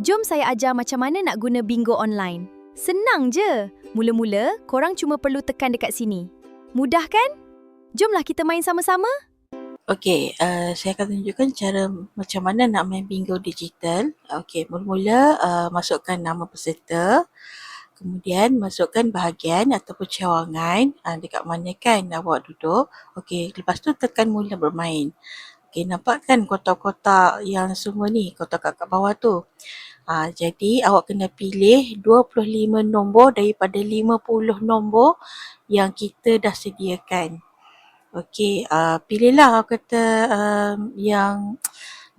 Jom saya ajar macam mana nak guna bingo online. Senang je. Mula-mula, korang cuma perlu tekan dekat sini. Mudah kan? Jomlah kita main sama-sama. Okey, saya akan tunjukkan cara macam mana nak main bingo digital. Okey, mula-mula masukkan nama peserta. Kemudian masukkan bahagian ataupun cawangan dekat mana kan awak duduk. Okey, lepas tu tekan mula bermain. Okey, nampak kan kotak-kotak yang semua ni, kotak kat bawah tu. Jadi awak kena pilih 25 nombor daripada 50 nombor yang kita dah sediakan. Okey, pilihlah awak kata yang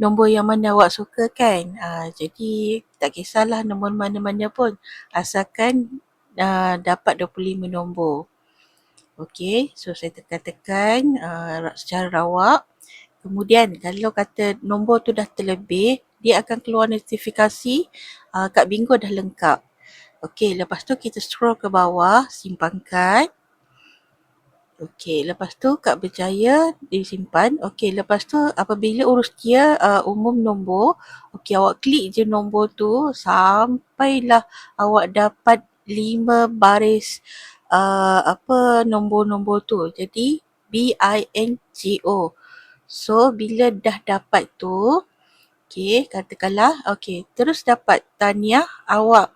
nombor yang mana awak suka kan. Jadi tak kisahlah nombor mana-mana pun asalkan dapat 25 nombor. Okey, so saya tekan-tekan secara rawak. Kemudian kalau kata nombor tu dah terlebih, dia akan keluar notifikasi kad bingo dah lengkap. Okey, lepas tu kita scroll ke bawah, simpan kad. Okey, lepas tu kad berjaya disimpan. Okey, lepas tu apabila urus dia umum nombor, okey awak klik je nombor tu sampailah awak dapat 5 baris nombor-nombor tu. Jadi BINGO. So bila dah dapat tu, okey, katakanlah okey, terus dapat tahniah awak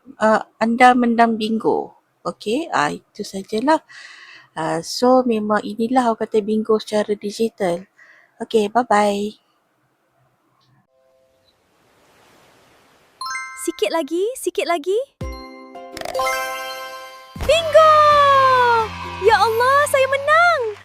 anda menang bingo. Okey, itu sajalah. So memang inilah orang kata bingo secara digital. Okay, bye-bye. Sikit lagi.